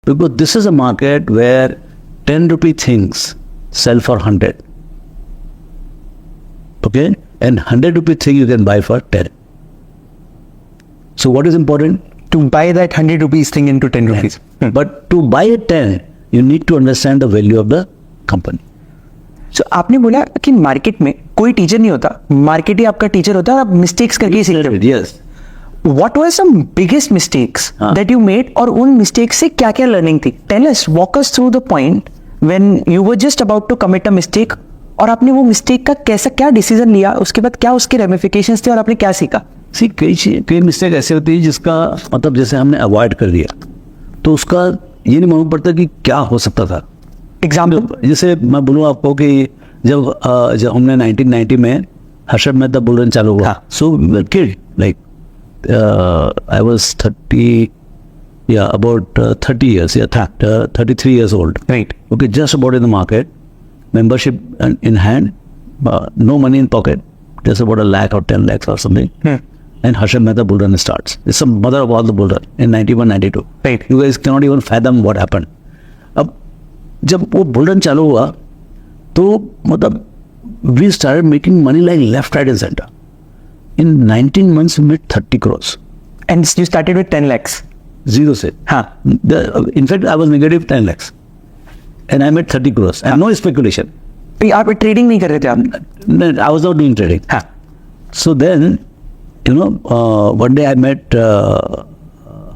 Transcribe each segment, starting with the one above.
because this is a market where 10 rupee things sell for 100. Okay, and 100 rupee thing you can buy for 10. So what is important? To buy that 100 rupees thing into 10 rupees. But to buy a 10, you need to understand the value of the company. So आपने बोला कि market में कोई teacher नहीं होता, market ही आपका teacher होता है और आप मिस्टेक्स करके ही सीखते हो. Yes. What were some biggest mistakes that you made और उन मिस्टेक्स से क्या क्या लर्निंग थी? Tell us, walk us through the point when you were just about to commit a mistake और आपने वो मिस्टेक का क्या डिसीजन लिया, उसके बाद क्या उसके रेमिफिकेशंस थे और आपने क्या सीखा? सी कई मिस्टेक ऐसे होती है जिसका मतलब जैसे हमने अवॉइड कर लिया तो उसका ये नहीं मालूम पड़ता कि क्या हो सकता था. एग्जाम्पल जैसे मैं बोलूँ आपको कि जब हमने 1990 में हर्षद मेहता बुलरन चालू हुआ, so we were kid like I was 30, yeah, about 30 years, yeah, 33 years old. Right. Okay, just about in the market, membership in hand, no money in pocket, just about 1 lakh or 10 lakhs or something. And Harshad Mehta Bull Run starts. It's the mother of all the bull run in 91, 92. Right. You guys cannot even fathom what happened. अब जब वो bull run चालू हुआ तो मतलब we started making money like left, right and center. In 19 months, we made 30 crores. And you started with 10 lakhs. Zero se. हाँ. In fact, I was negative 10 lakhs. And I made 30 crores. And no speculation. आप trading नहीं कर रहे थे आप? No, I was not doing trading. हाँ. So then, one day I met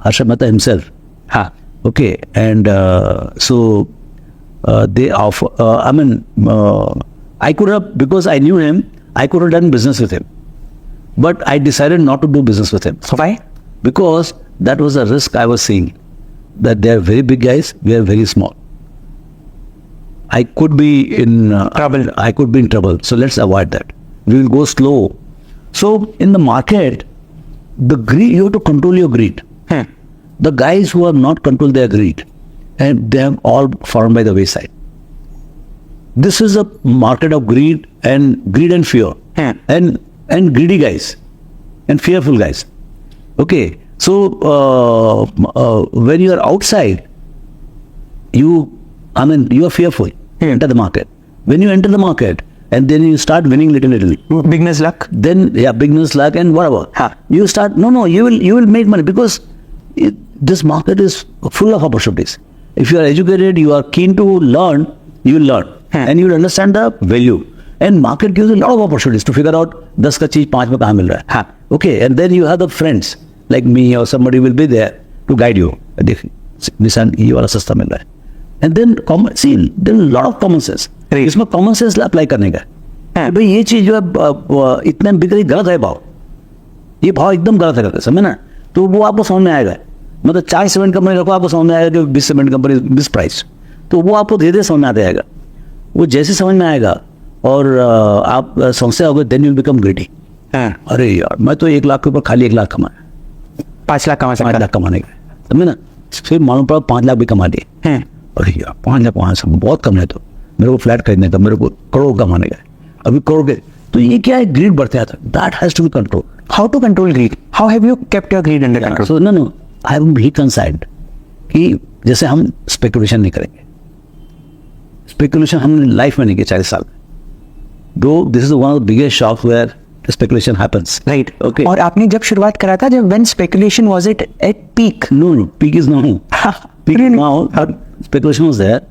Harshad Mehta himself. हाँ. Okay. And they offer, I could have, because I knew him, I could have done business with him. But I decided not to do business with him. So why? Because that was a risk I was seeing. That they are very big guys, we are very small. I could be in trouble. I could be in trouble. So let's avoid that. We will go slow. So in the market, the greed, you have to control your greed. The guys who have not controlled their greed, and they have all fallen by the wayside. This is a market of greed and fear. And greedy guys and fearful guys. Okay, so when you are outside, you are fearful. Enter the market. When you enter the market and then you start winning little. Beginner's luck. Then beginner's luck and whatever. You start. No. You will make money because this market is full of opportunities. If you are educated, you are keen to learn, you will learn and you will understand the value. And market gives a lot of opportunities to figure out 10 का चीज 5 में कहाँ मिल रहा है. Okay, and then you have the friends like me or somebody will be there to guide you. देख निशान ये वाला सस्ता मिल रहा है. And then see there is a lot of common sense. इसमें common sense अप्लाई करने का है. भाई ये चीज जो है इतने बिक रही गलत है भाव. ये भाव एकदम गलत है करके समझे ना. तो वो आपको समझ में आएगा. मतलब 4 सीमेंट कंपनी रखो आपको समझ में आएगा कि 20 सीमेंट कंपनी 20 प्राइस. तो वो आपको धीरे धीरे समझ में आता जाएगा. वो जैसे समझ में आएगा और आप समझते होगे देन यू बिकम ग्रेडी. अरे यार मैं तो 1 लाख के ऊपर खाली 1 लाख कमाया, 5 लाख कमा सकता. 5 लाख कमाने का समझे ना. फिर मालूम पड़ा 5 लाख भी कमा दिए. अरे यार 5 लाख वहाँ से बहुत कम है. तो मेरे को फ्लैट खरीदने का, मेरे को करोड़ कमाने का, अभी करोड़ के. तो ये क्या है, ग्रीड बढ़ते आता. That has to be control. How to control greed? How have you kept your greed under control? So no I am reconciled कि जैसे हम स्पेकुलेशन नहीं करेंगे. स्पेकुलेशन हमने लाइफ में नहीं किया 40 साल. Though this is one of the biggest shops where speculation happens. Right. Okay. और आपने जब शुरुआत करा था, जब when speculation was at peak? No, peak is now. Peak is now. Speculation was there,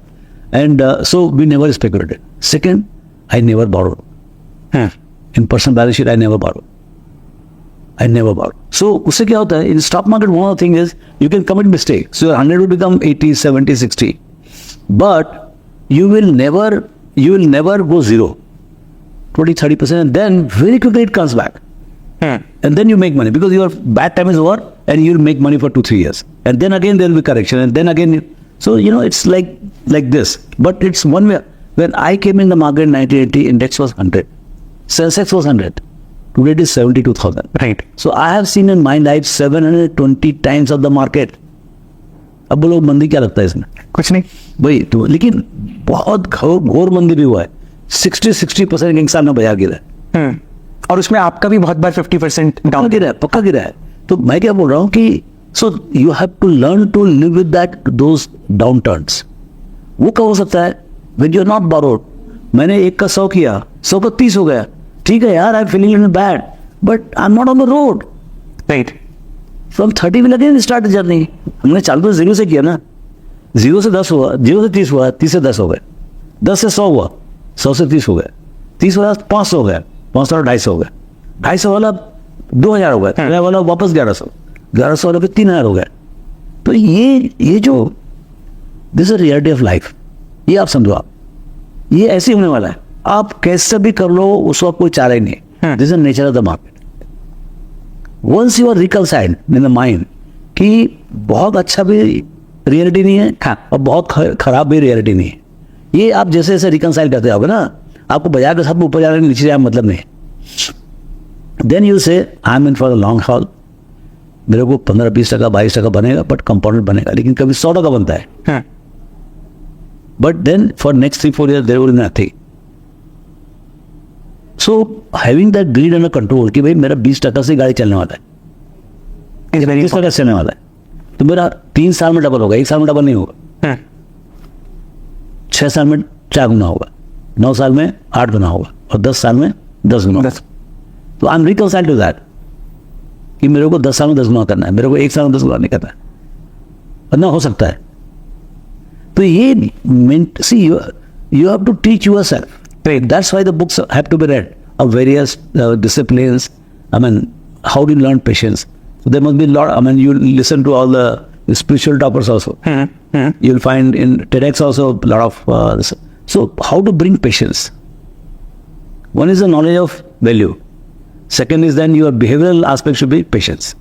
and so we never speculated. Second, I never borrowed. In personal balance sheet, I never borrowed. So उससे क्या होता है? In stock market, one of the things is you can commit mistake. So your 100 will become 80, 70, 60, but you will never go zero. 20-30%, and then very quickly it comes back. And then you make money because your bad time is over and you'll make money for 2-3 years. And then again there will be correction, and then again. So it's like this. But it's one way. When I came in the market in 1980, index was 100. Sensex was 100. Today it is 72,000. Right. So I have seen in my life 720 times of the market. अब बोलो मंदी क्या लगता है इसमें? कुछ नहीं भाई. तो लेकिन बहुत घोर मंदी भी हुआ है. 60% के साल में बाजार गिरा है. और उसमें आपका भी बहुत बार 50% डाउन गिरा है, पक्का गिरा है. तो मैं क्या बोल रहा हूँ कि so you have to learn to live with that those downturns. वो कब हो सकता है? when you're not borrowed. मैंने 1 का 100 किया, 100 का 30 हो गया. ठीक है यार, I am feeling bad, but I am not on the road. Right. From 30 will again start journey. हमने चालू तो 0 से किया ना. 0 से 10 हुआ, 0 से 30 हुआ, 30 से 10 हो गए, 10 से 100 हुआ, 100 से 30 हो गए, 30 वाला 500 हो गया, 500 वाला 250 हो गया, 250 वाला 2000 हो गया, 2000 वाला वापस 1100, 1100 वाला फिर 3000 हो गया. तो ये जो this is reality of life. ये आप समझो, आप ये ऐसे होने वाला है. आप कैसे भी कर लो, उसको कोई चारा ही नहीं. This is nature of the market. Once you are reconciled in the mind कि बहुत अच्छा भी रियलिटी नहीं है और बहुत खराब भी रियलिटी नहीं है, ये आप जैसे जैसे रिकंसाइल करते जाओगे ना, आपको बाजार के साथ में ऊपर जाने नीचे जाने मतलब नहीं. देन यू से I am in for the long haul. मेरे को 15-20 टका 22 टका बनेगा, बट कंपाउंडेड बनेगा, लेकिन कभी 100 टका बनता है. But then for next 3-4 years there will be nothing. So having that greed under control कि भाई मेरा 20 टका से गाड़ी चलने वाला है, 20 टका चलने वाला है, तो मेरा 3 साल में डबल होगा, 1 साल में डबल नहीं होगा, 6 साल में 4 गुना होगा, 9 साल में 8 गुना होगा, और 10 साल में 10 गुना होगा. तो आई एम रिकंसाइल्ड टू दैट कि मेरे को 10 साल में 10 गुना करना है, मेरे को 1 साल में 10 गुना नहीं करना है, वरना हो सकता है. तो ये सी you have to teach yourself. That's why the books have to be read of various disciplines. I mean, how do you learn patience? So there must be a lot. I mean, you listen to all the spiritual toppers also. You'll find in TEDx also a lot of this. So how to bring patience? One is the knowledge of value. Second is then your behavioral aspect should be patience.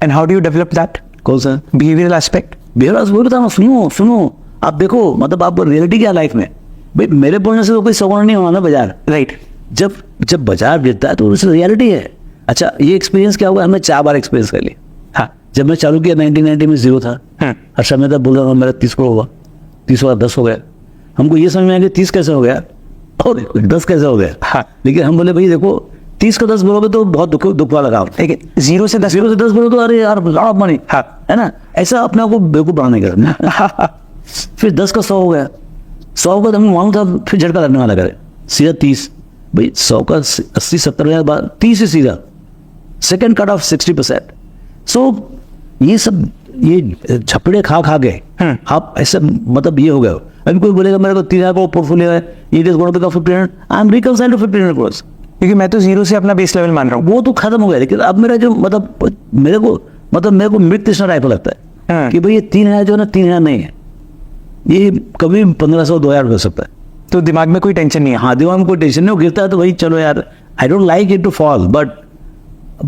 And how do you develop that? कौन सा Behavioral aspect? behavioral? वो बताना, सुनो आप देखो, मतलब आप reality क्या लाइफ में, भाई मेरे बोलने से तो कोई सवाल नहीं हुआ ना बाजार. राइट. जब बाजार गिरता है तो उस रियलिटी है. अच्छा, ये एक्सपीरियंस क्या हुआ, हमने 4 बार एक्सपीरियंस कर लिया. हाँ. जब मैं चालू किया 1990 में 0 था. अच्छा, मैं तब बोल रहा था मेरा 30 करोड़ हुआ, 30 वाला 10 हो गया. हमको ये समझ में आया कि 30 कैसे हो गया और 10 कैसे हो गया. हाँ. लेकिन हम बोले भाई देखो, 30 का 10 बोलोगे तो बहुत दुख वाला काम. 0 से 10 बोलो तो अरे यार लॉट ऑफ मनी, है ना. ऐसा अपने आप को बेवकूफ बनाने का. फिर 10 का 100 हो गया, 100 का हमें मालूम था, फिर झटका लगने वाला करे, सीधा 30. भाई 100 का 80-70 हज़ार बाद 30 से सीधा सेकंड कट ऑफ 60%. सो ये सब ये झपड़े खा के आप ऐसे मतलब ये हो गए. अभी कोई बोलेगा मेरे को 3000 का पोर्टफोलियो है, ये is going to become 1500. I am reconciled to 1500 crores, क्योंकि मैं तो 0 से अपना बेस लेवल मान रहा हूँ. वो तो खत्म हो गया. लेकिन अब मेरा जो मेरे को मृत तृष्णा टाइप लगता है कि भाई ये 3000 जो है ना, 3000 नहीं है, ये कभी 1500-2000 हो सकता है. तो दिमाग में कोई टेंशन नहीं है. हाँ, दिमाग में कोई टेंशन नहीं, गिरता है तो भाई चलो यार, I don't like it to fall, but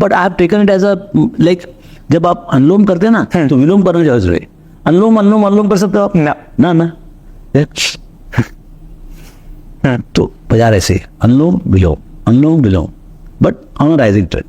I have taken it as a like. जब आप अनुलोम करते हैं ना, तो विलोम करना जरूरी है. अनुलोम कर सकते हो आप ना. तो बाजार ऐसे अनुलोम विलोम, बट ऑन राइजिंग ट्रेंड.